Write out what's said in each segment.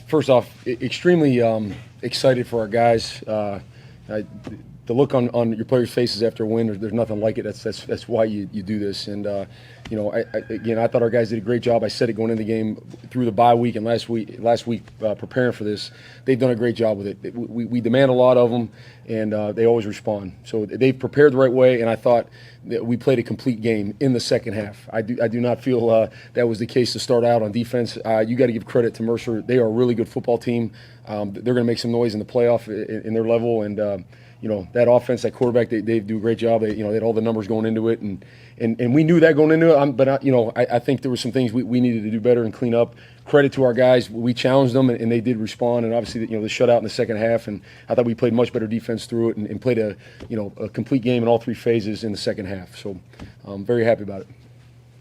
First off, extremely excited for our guys. The look on your players' faces after a win, there's nothing like it. That's why you do this. And I thought our guys did a great job. I said it going into the game, through the bye week and last week preparing for this. They've done a great job with it. We demand a lot of them, and they always respond. So they've prepared the right way, and I thought that we played a complete game in the second half. I do not feel that was the case to start out on defense. You got to give credit to Mercer. They are a really good football team. They're going to make some noise in the playoff in their level, and that offense, that quarterback, they do a great job. They had all the numbers going into it, and we knew that going into it. But I think there were some things we needed to do better and clean up. Credit to our guys. We challenged them, and they did respond. And obviously, the shutout in the second half. And I thought we played much better defense through it, and played a complete game in all three phases in the second half. So I'm very happy about it.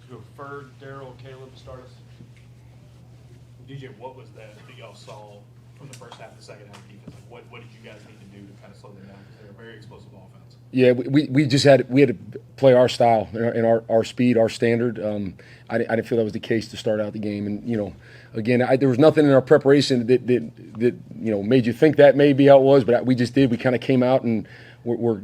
So Ferg, Darryl, Caleb, start us. DJ, what was that y'all saw from the first half to the second half defense? Like what did you guys need to do to kind of slow them down? Because they're a very explosive offense. Yeah, we just had to play our style and our speed, our standard. I didn't feel that was the case to start out the game, and again, there was nothing in our preparation that made you think that may be how it was, but we just did. We kind of came out and we're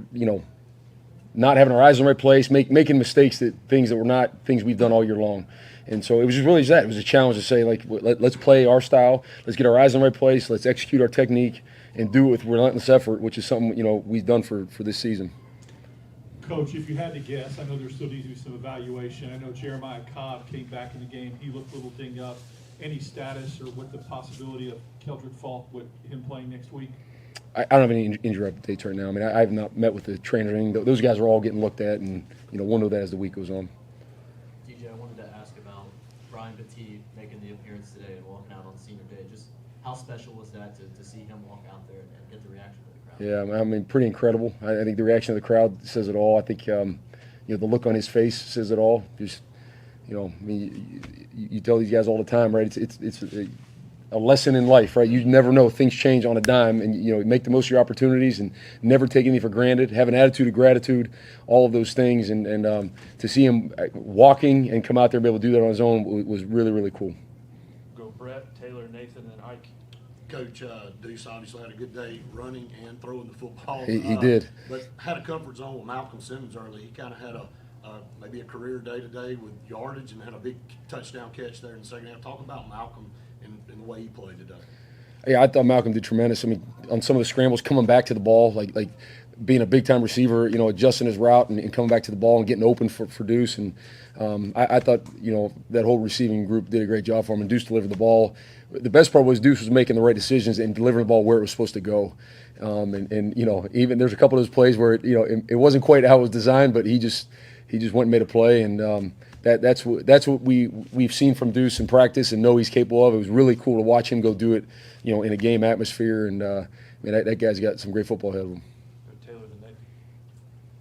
not having our eyes in the right place, making mistakes, things that were not things we've done all year long. And so it was just really that. It was a challenge to say, like, let's play our style. Let's get our eyes in the right place. Let's execute our technique and do it with relentless effort, which is something, we've done for this season. Coach, if you had to guess, I know there still needs to be some evaluation. I know Jeremiah Cobb came back in the game. He looked a little dinged up. Any status or what the possibility of Keldrick Falk with him playing next week? I don't have any injury updates right now. I mean, I have not met with the trainer. Those guys are all getting looked at, and we'll know that as the week goes on. DJ, I wanted to ask about Brian Batiste making the appearance today and walking out on senior day. Just how special was that to see him walk out there and get the reaction of the crowd? Yeah, I mean, pretty incredible. I think the reaction of the crowd says it all. I think the look on his face says it all. Just you tell these guys all the time, right? It's a lesson in life, right? You never know. Things change on a dime, and make the most of your opportunities and never take anything for granted. Have an attitude of gratitude, all of those things, and to see him walking and come out there and be able to do that on his own was really, really cool. Go Brett, Taylor, Nathan, and Ike. Coach Deuce obviously had a good day running and throwing the football. He did. But had a comfort zone with Malcolm Simmons early. He kind of had maybe a career day today with yardage and had a big touchdown catch there in the second half. Talk about Malcolm and the way he played today. Yeah, I thought Malcolm did tremendous. I mean, on some of the scrambles, coming back to the ball, like being a big-time receiver, adjusting his route and coming back to the ball and getting open for Deuce. And I thought, that whole receiving group did a great job for him, and Deuce delivered the ball. The best part was Deuce was making the right decisions and delivering the ball where it was supposed to go. Even there's a couple of those plays where it wasn't quite how it was designed, but he just went and made a play, and that's what we've seen from Deuce in practice and know he's capable of. It was really cool to watch him go do it, in a game atmosphere, and that guy's got some great football ahead of him. Taylor, the next.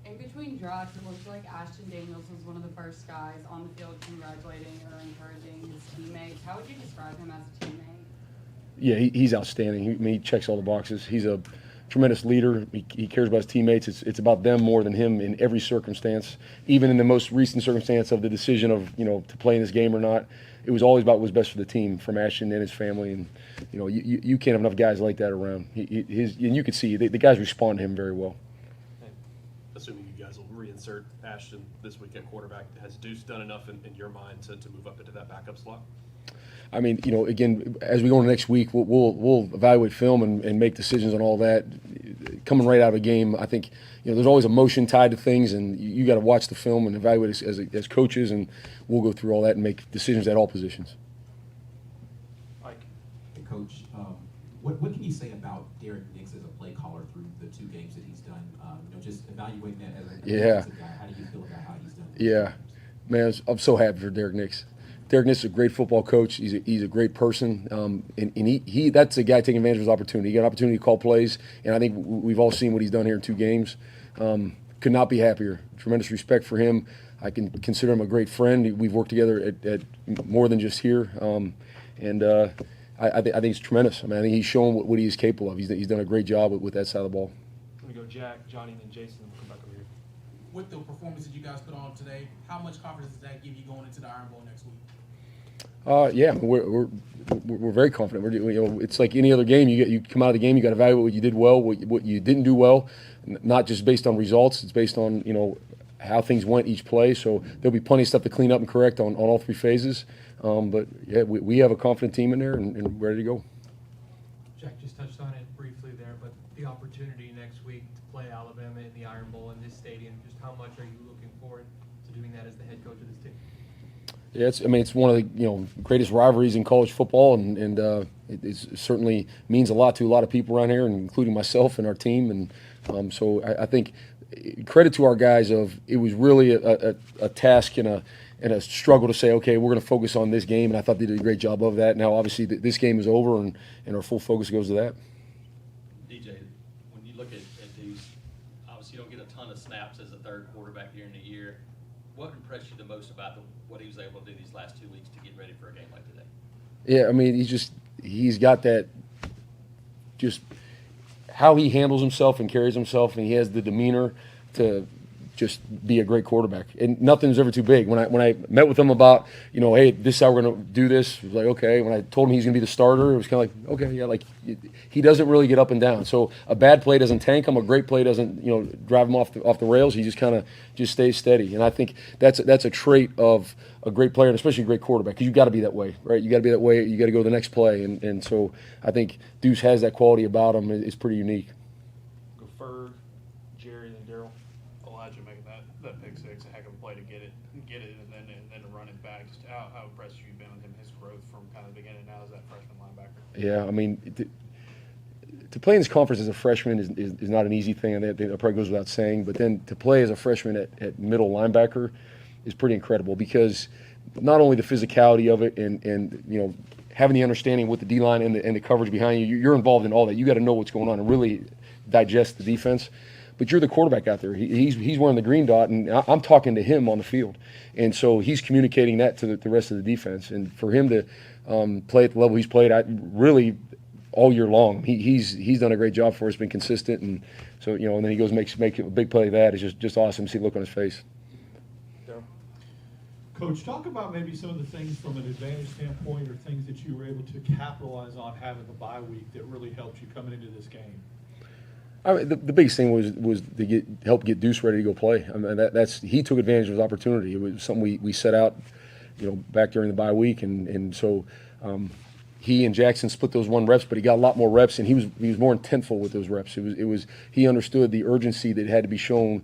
In between drives, it looked like Ashton Daniels was one of the first guys on the field congratulating or encouraging his teammates. How would you describe him as a teammate? Yeah, he's outstanding. He checks all the boxes. He's a tremendous leader. He cares about his teammates. It's about them more than him in every circumstance. Even in the most recent circumstance of the decision of to play in this game or not, it was always about what's best for the team, from Ashton and his family. And you can't have enough guys like that around. And you could see the guys respond to him very well. Assuming you guys will reinsert Ashton this week at quarterback, has Deuce done enough in your mind to move up into that backup slot? I mean, again, as we go into next week, we'll evaluate film and make decisions on all that. Coming right out of a game, I think there's always emotion tied to things, and you got to watch the film and evaluate as coaches, and we'll go through all that and make decisions at all positions. Ike. Hey, Coach, what can you say about Derek Nix as a play caller through the two games that he's done? Just evaluating that as a defensive guy. How do you feel about how he's done? Yeah, man, I'm so happy for Derek Nix. Derek Nix is a great football coach. He's a great person, and he that's a guy taking advantage of his opportunity. He got an opportunity to call plays, and I think we've all seen what he's done here in 2 games. Could not be happier. Tremendous respect for him. I can consider him a great friend. We've worked together at more than just here, and I think it's tremendous. I mean, I think he's shown what he is capable of. He's done a great job with that side of the ball. I'm gonna go Jack, Johnny, and then Jason, and we'll come back over here. With the performance that you guys put on today, how much confidence does that give you going into the Iron Bowl next week? Yeah, we're very confident. It's like any other game. You come out of the game, you got to evaluate what you did well, what you didn't do well, not just based on results. It's based on how things went each play. So there'll be plenty of stuff to clean up and correct on all three phases. But yeah, we have a confident team in there and ready to go. Jack just touched on it briefly there, but the opportunity next week to play Alabama in the Iron Bowl in this stadium, just how much are you looking forward to doing that as the head coach of this team? Yeah, it's one of the greatest rivalries in college football, and it certainly means a lot to a lot of people around here, including myself and our team. And so I think credit to our guys it was really a task and a struggle to say, okay, we're going to focus on this game, and I thought they did a great job of that. Now, obviously, this game is over, and our full focus goes to that. DJ, when you look at these, obviously you don't get a ton of snaps as a third quarterback during the year. What impressed you the most about what he was able to do these last 2 weeks to get ready for a game like today? Yeah, I mean, he's got that, just how he handles himself and carries himself, and he has the demeanor to just be a great quarterback. And nothing's ever too big. When I met with him about, hey, this is how we're going to do this, it was like, okay. When I told him he's going to be the starter, it was kind of like, okay, yeah, like he doesn't really get up and down. So a bad play doesn't tank him, a great play doesn't drive him off the rails. He just kind of stays steady. And I think that's a trait of a great player, and especially a great quarterback, because you got to be that way, right? You got to be that way. You got to go to the next play. And so I think Deuce has that quality about him. It's pretty unique. Go Ferg, Jerry, then Daryl. Elijah making that pick six, a heck of a play to get it, and then to run it back. Just how impressed you've been with him, his growth from kind of the beginning now as that freshman linebacker. Yeah, I mean, to play in this conference as a freshman is not an easy thing, and that probably goes without saying. But then to play as a freshman at middle linebacker is pretty incredible, because not only the physicality of it and having the understanding with the D-line and the coverage behind you, you're involved in all that. You got to know what's going on and really digest the defense. But you're the quarterback out there. He's wearing the green dot, and I'm talking to him on the field. And so he's communicating that to the rest of the defense. And for him to play at the level he's played really all year long, he's done a great job for us, been consistent. And so, and then he goes make a big play like that. It's just awesome to see the look on his face. Coach, talk about maybe some of the things from an advantage standpoint, or things that you were able to capitalize on having the bye week that really helped you coming into this game. I mean, the biggest thing was to help get Deuce ready to go play. I mean, he took advantage of his opportunity. It was something we set out, back during the bye week, and so he and Jackson split those 1 reps, but he got a lot more reps, and he was more intentful with those reps. It was he understood the urgency that had to be shown,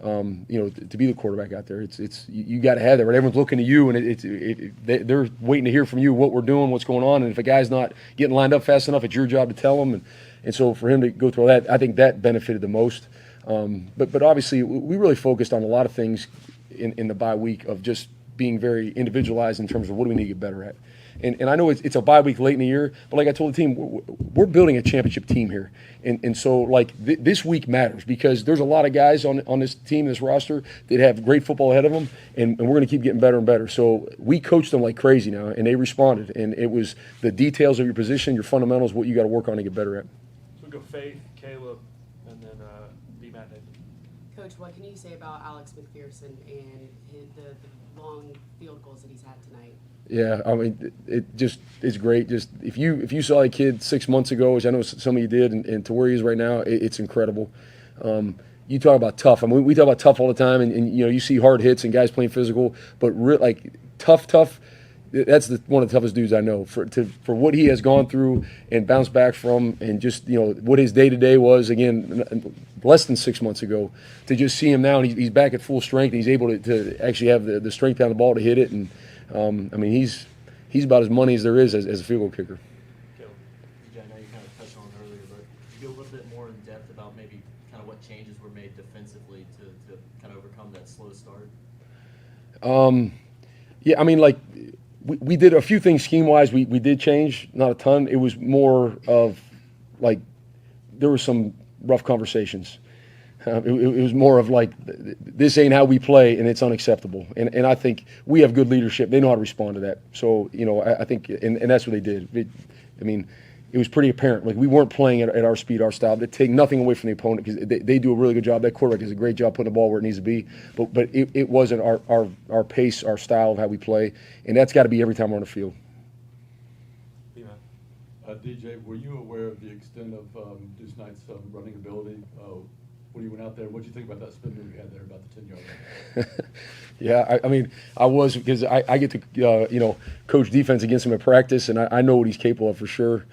to be the quarterback out there. It's you got to have that, right? Everyone's looking to you, and they're waiting to hear from you what we're doing, what's going on, and if a guy's not getting lined up fast enough, it's your job to tell him. And so for him to go through all that, I think that benefited the most. But obviously, we really focused on a lot of things in the bye week of just being very individualized in terms of what do we need to get better at. And I know it's a bye week late in the year, but like I told the team, we're building a championship team here. And so, this week matters, because there's a lot of guys on this team, this roster, that have great football ahead of them, and we're going to keep getting better and better. So we coached them like crazy now, and they responded. And it was the details of your position, your fundamentals, what you got to work on to get better at. So we go Faith, Caleb, and then B-Matt Nathan. Coach, what can you say about Alex McPherson and the long field goals that he's had tonight? Yeah, I mean, it's great. Just if you saw a kid 6 months ago, which I know some of you did, and to where he is right now, it's incredible. You talk about tough. I mean, we talk about tough all the time, and you see hard hits and guys playing physical, but tough. That's one of the toughest dudes I know. For what he has gone through and bounced back from, and just what his day-to-day was, again, less than 6 months ago, to just see him now, and he's back at full strength, and he's able to actually have the strength down the ball to hit it. And I mean, he's about as money as there is as a field goal kicker. DJ, I know you kind of touched on it earlier, but could you go a little bit more in depth about maybe kind of what changes were made defensively to kind of overcome that slow start? Yeah, I mean, we did a few things scheme-wise. We did change, not a ton. It was more of there were some rough conversations. It was more of this ain't how we play, and it's unacceptable. And I think we have good leadership. They know how to respond to that. So, I think, and that's what they did. It was pretty apparent. We weren't playing at our speed, our style. They take nothing away from the opponent, because they do a really good job. That quarterback does a great job putting the ball where it needs to be. But it wasn't our pace, our style of how we play. And that's got to be every time we're on the field. DJ, were you aware of the extent of Deuce Knight's running ability when you went out there? What did you think about that spin move you had there about the 10-yard line? Yeah, I mean, I was, because I get to, coach defense against him at practice, and I know what he's capable of for sure.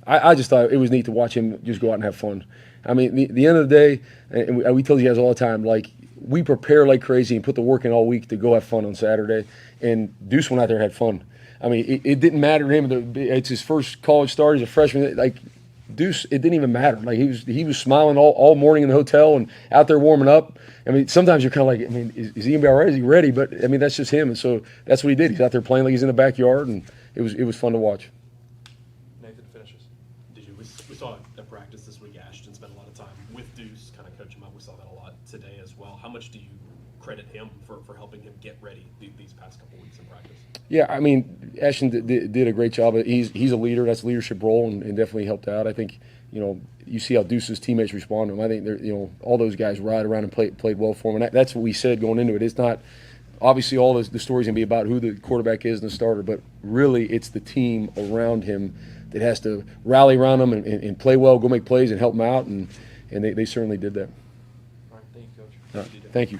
I just thought it was neat to watch him just go out and have fun. I mean, the end of the day, and we tell you guys all the time, like, we prepare like crazy and put the work in all week to go have fun on Saturday, and Deuce went out there and had fun. I mean, it didn't matter to him. It's his first college start. He's a freshman. Like, Deuce, it didn't even matter. Like, he was smiling all morning in the hotel and out there warming up. I mean, sometimes you're kind of like, I mean, is he gonna be all right? Is he ready? But I mean, that's just him, and so that's what he did. He's out there playing like he's in the backyard, and it was fun to watch. Nathan finishes. We saw at practice this week, Ashton spent a lot of time with Deuce, kind of coach him up. We saw that a lot today as well. How much do you credit him for helping him get ready these past couple weeks in practice? Yeah, I mean, Ashton did a great job. He's a leader. That's a leadership role, and definitely helped out. I think, you see how Deuce's teammates respond to him. I think they're, all those guys ride around and played well for him. And that's what we said going into it. It's not obviously all the story's gonna be about who the quarterback is and the starter, but really it's the team around him that has to rally around him and play well, go make plays and help him out, and they certainly did that. All right, thank you, Coach. All right, thank you.